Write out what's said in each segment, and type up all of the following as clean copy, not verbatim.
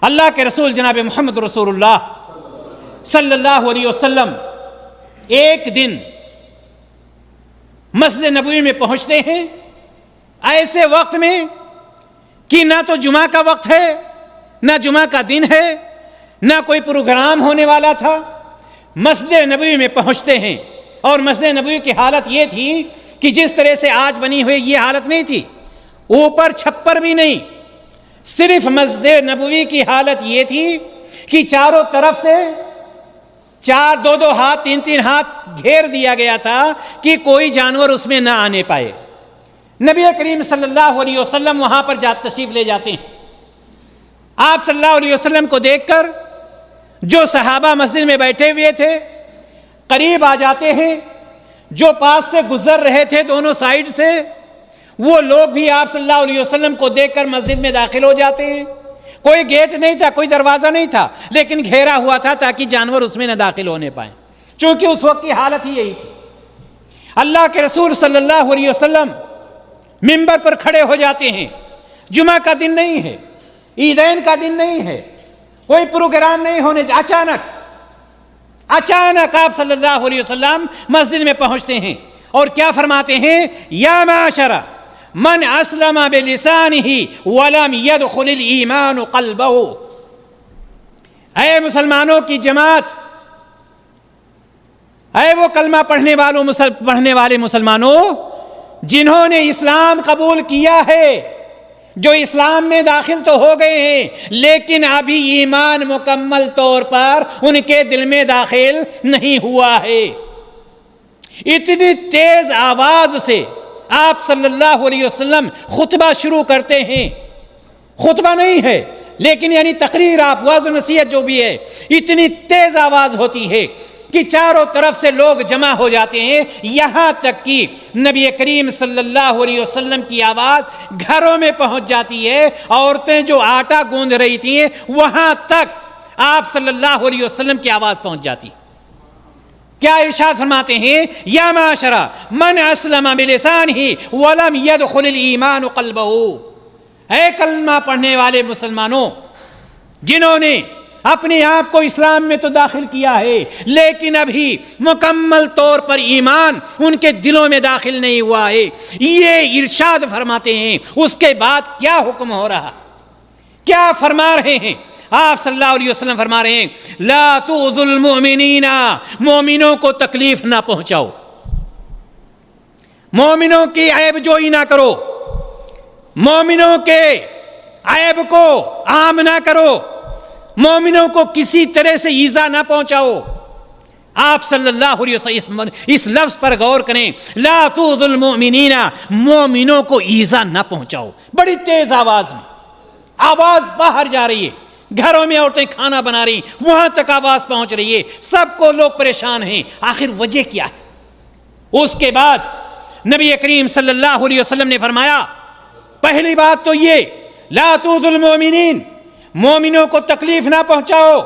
اللہ کے رسول جناب محمد رسول اللہ صلی اللہ علیہ وسلم ایک دن مسجد نبوی میں پہنچتے ہیں ایسے وقت میں کہ نہ تو جمعہ کا وقت ہے، نہ جمعہ کا دن ہے، نہ کوئی پروگرام ہونے والا تھا۔ مسجد نبوی میں پہنچتے ہیں اور مسجد نبوی کی حالت یہ تھی کہ جس طرح سے آج بنی ہوئی یہ حالت نہیں تھی، اوپر چھپر بھی نہیں، صرف مسجد نبوی کی حالت یہ تھی کہ چاروں طرف سے دو ہاتھ تین ہاتھ گھیر دیا گیا تھا کہ کوئی جانور اس میں نہ آنے پائے۔ نبی کریم صلی اللہ علیہ وسلم وہاں پر تشریف لے جاتے ہیں۔ آپ صلی اللہ علیہ وسلم کو دیکھ کر جو صحابہ مسجد میں بیٹھے ہوئے تھے قریب آ جاتے ہیں، جو پاس سے گزر رہے تھے دونوں سائیڈ سے وہ لوگ بھی آپ صلی اللہ علیہ وسلم کو دیکھ کر مسجد میں داخل ہو جاتے ہیں۔ کوئی گیٹ نہیں تھا، کوئی دروازہ نہیں تھا، لیکن گھیرا ہوا تھا تاکہ جانور اس میں نہ داخل ہونے پائیں، چونکہ اس وقت کی حالت ہی یہی تھی۔ اللہ کے رسول صلی اللہ علیہ وسلم منبر پر کھڑے ہو جاتے ہیں۔ جمعہ کا دن نہیں ہے، عیدین کا دن نہیں ہے، کوئی پروگرام نہیں ہونے، اچانک آپ صلی اللہ علیہ وسلم مسجد میں پہنچتے ہیں اور کیا فرماتے ہیں؟ یا معاشر من اسلم بلسانہ ولم يدخل الایمان قلبہ، اے مسلمانوں کی جماعت، اے وہ کلمہ پڑھنے والے مسلمانوں جنہوں نے اسلام قبول کیا ہے، جو اسلام میں داخل تو ہو گئے ہیں لیکن ابھی ایمان مکمل طور پر ان کے دل میں داخل نہیں ہوا ہے۔ اتنی تیز آواز سے آپ صلی اللہ علیہ وسلم خطبہ شروع کرتے ہیں، خطبہ نہیں ہے لیکن یعنی تقریر، آپ واعظ نصیحت جو بھی ہے، اتنی تیز آواز ہوتی ہے کہ چاروں طرف سے لوگ جمع ہو جاتے ہیں، یہاں تک کہ نبی کریم صلی اللہ علیہ وسلم کی آواز گھروں میں پہنچ جاتی ہے۔ عورتیں جو آٹا گوندھ رہی تھیں وہاں تک آپ صلی اللہ علیہ وسلم کی آواز پہنچ جاتی۔ کیا ارشاد فرماتے ہیں؟ یا معاشر من اسلم بلسانہ ولم يدخل الایمان قلبہ، اے کلمہ پڑھنے والے مسلمانوں جنہوں نے اپنے آپ کو اسلام میں تو داخل کیا ہے لیکن ابھی مکمل طور پر ایمان ان کے دلوں میں داخل نہیں ہوا ہے، یہ ارشاد فرماتے ہیں۔ اس کے بعد کیا حکم ہو رہا، کیا فرما رہے ہیں؟ آپ صلی اللہ علیہ وسلم فرما رہے ہیں لا تؤذوا المؤمنین، مومنوں کو تکلیف نہ پہنچاؤ، مومنوں کی عیب جوئی نہ کرو، مومنوں کے عیب کو عام نہ کرو، مومنوں کو کسی طرح سے ایذا نہ پہنچاؤ۔ آپ صلی اللہ علیہ وسلم اس لفظ پر غور کریں، لا تؤذوا المؤمنین، مومنوں کو ایذا نہ پہنچاؤ۔ بڑی تیز آواز میں آواز باہر جا رہی ہے، گھروں میں عورتیں کھانا بنا رہی، وہاں تک آواز پہنچ رہی ہے، سب کو لوگ پریشان ہیں، آخر وجہ کیا ہے؟ اس کے بعد نبی کریم صلی اللہ علیہ وسلم نے فرمایا پہلی بات تو یہ لا تؤذوا المؤمنین، مومنوں کو تکلیف نہ پہنچاؤ،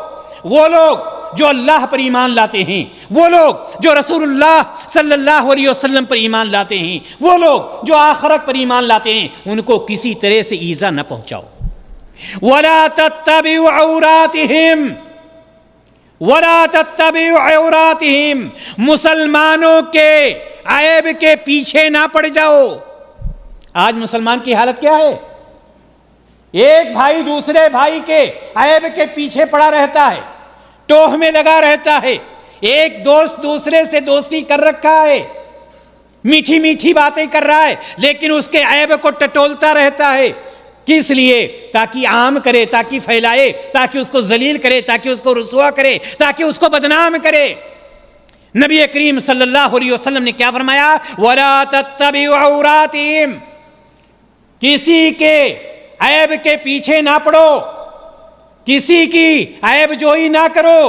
وہ لوگ جو اللہ پر ایمان لاتے ہیں، وہ لوگ جو رسول اللہ صلی اللہ علیہ وسلم پر ایمان لاتے ہیں، وہ لوگ جو آخرت پر ایمان لاتے ہیں، ان کو کسی طرح سے ایذا نہ پہنچاؤ۔ وَلَا تَتَّبِعُوا عَوْرَاتِهِمْ، وَلَا تَتَّبِعُوا عَوْرَاتِهِمْ، مسلمانوں کے عیب کے پیچھے نہ پڑ جاؤ۔ آج مسلمان کی حالت کیا ہے؟ ایک بھائی دوسرے بھائی کے عیب کے پیچھے پڑا رہتا ہے، ٹوہ میں لگا رہتا ہے، ایک دوست دوسرے سے دوستی کر رکھا ہے، میٹھی میٹھی باتیں کر رہا ہے لیکن اس کے عیب کو ٹٹولتا رہتا ہے۔ کس لیے؟ تاکہ عام کرے، تاکہ پھیلائے، تاکہ اس کو ذلیل کرے، تاکہ اس کو رسوا کرے، تاکہ اس کو بدنام کرے۔ نبی کریم صلی اللہ علیہ وسلم نے کیا فرمایا؟ وَلَا تَتَّبِعُوا عَوْرَاتِهِمْ، کسی کے عیب کے پیچھے نہ پڑو، کسی کی عیب جوئی نہ کرو،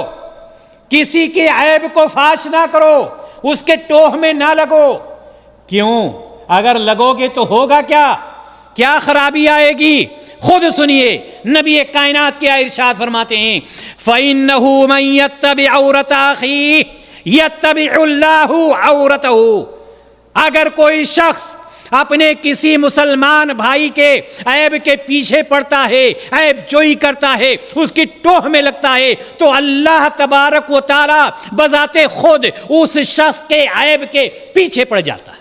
کسی کے عیب کو فاش نہ کرو، اس کے ٹوہ میں نہ لگو۔ کیوں؟ اگر لگو گے تو ہوگا کیا خرابی آئے گی؟ خود سنیے، نبی کائنات کیا ارشاد فرماتے ہیں فَإِنَّهُ مَن يَتَّبِعْ عَوْرَةَ أَخِيهِ يَتَّبِعُ اللَّهُ عَوْرَتَهُ، اگر کوئی شخص اپنے کسی مسلمان بھائی کے عیب کے پیچھے پڑتا ہے، عیب جوئی کرتا ہے، اس کی ٹوہ میں لگتا ہے، تو اللہ تبارک و تعالی بذات خود اس شخص کے عیب کے پیچھے پڑ جاتا ہے۔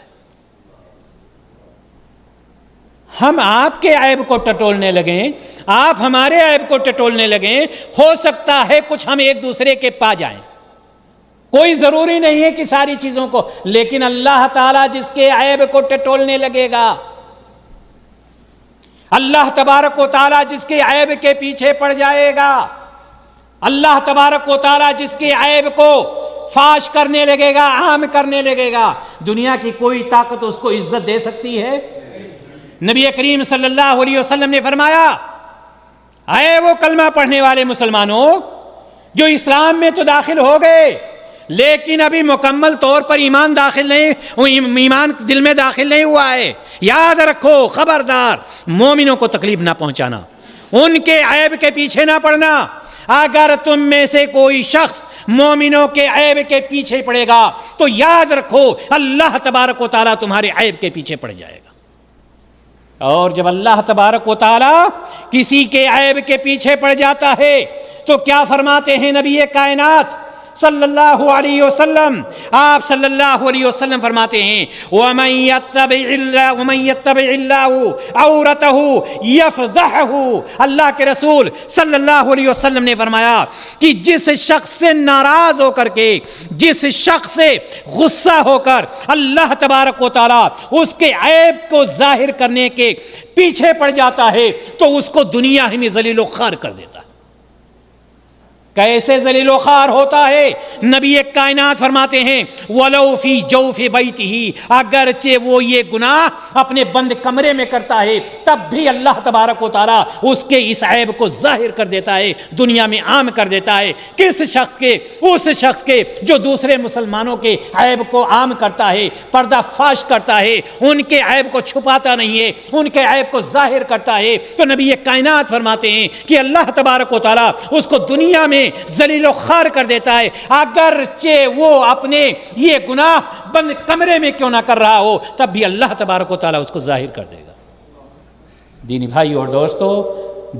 ہم آپ کے عیب کو ٹٹولنے لگیں، آپ ہمارے عیب کو ٹٹولنے لگیں، ہو سکتا ہے کچھ ہم ایک دوسرے کے پا جائیں، کوئی ضروری نہیں ہے کہ ساری چیزوں کو، لیکن اللہ تعالیٰ جس کے عیب کو ٹٹولنے لگے گا، اللہ تبارک و تعالیٰ جس کے عیب کے پیچھے پڑ جائے گا، اللہ تبارک و تعالیٰ جس کے عیب کو فاش کرنے لگے گا، عام کرنے لگے گا، دنیا کی کوئی طاقت اس کو عزت دے سکتی ہے؟ نبی کریم صلی اللہ علیہ وسلم نے فرمایا، اے وہ کلمہ پڑھنے والے مسلمانوں جو اسلام میں تو داخل ہو گئے لیکن ابھی مکمل طور پر ایمان دل میں داخل نہیں ہوا ہے، یاد رکھو، خبردار، مومنوں کو تکلیف نہ پہنچانا، ان کے عیب کے پیچھے نہ پڑنا۔ اگر تم میں سے کوئی شخص مومنوں کے عیب کے پیچھے پڑے گا تو یاد رکھو اللہ تبارک و تعالیٰ تمہارے عیب کے پیچھے پڑ جائے گا۔ اور جب اللہ تبارک و تعالیٰ کسی کے عیب کے پیچھے پڑ جاتا ہے تو کیا فرماتے ہیں نبی کائنات صلی اللہ علیہ وسلم؟ آپ صلی اللہ علیہ وسلم فرماتے ہیں، وَمَن يَتَّبِعِ اللَّهُ عَوْرَتَهُ يَفْضَحْهُ۔ اللہ کے رسول صلی اللہ علیہ وسلم نے فرمایا کہ جس شخص سے ناراض ہو کر کے، جس شخص سے غصہ ہو کر اللہ تبارک و تعالیٰ اس کے عیب کو ظاہر کرنے کے پیچھے پڑ جاتا ہے تو اس کو دنیا ہی میں ذلیل و خوار کر دیتا ہے۔ کیسے ذلیل و خوار ہوتا ہے؟ نبی کائنات فرماتے ہیں، وَلَوْ فِي جَوْفِ بَيْتِهِ، اگرچہ وہ یہ گناہ اپنے بند کمرے میں کرتا ہے تب بھی اللہ تبارک و تعالیٰ اس کے اس عیب کو ظاہر کر دیتا ہے، دنیا میں عام کر دیتا ہے۔ کس شخص کے؟ اس شخص کے جو دوسرے مسلمانوں کے عیب کو عام کرتا ہے، پردہ فاش کرتا ہے، ان کے عیب کو چھپاتا نہیں ہے، ان کے عیب کو ظاہر کرتا ہے۔ تو نبی کائنات فرماتے ہیں کہ اللہ تبارک و تعالیٰ اس کو دنیا میں ذلیل و خوار کر دیتا ہے، اگرچہ وہ اپنے یہ گناہ بند کمرے میں کیوں نہ کر رہا ہو تب بھی اللہ تبارک و تعالیٰ اس کو ظاہر کر دے گا۔ دینی بھائی اور دوستو،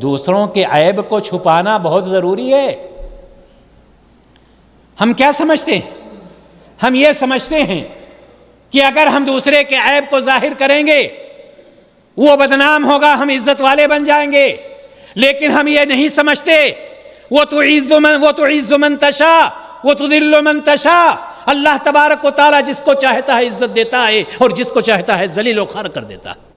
دوسروں کے عیب کو چھپانا بہت ضروری ہے۔ ہم کیا سمجھتے ہیں؟ ہم یہ سمجھتے ہیں کہ اگر ہم دوسرے کے عیب کو ظاہر کریں گے وہ بدنام ہوگا، ہم عزت والے بن جائیں گے، لیکن ہم یہ نہیں سمجھتے وَتُعِزُّ مَن تَشَاءُ وَتُذِلُّ مَن تَشَاءُ، اللہ تبارک و تعالیٰ جس کو چاہتا ہے عزت دیتا ہے اور جس کو چاہتا ہے ذلیل و خوار کر دیتا ہے۔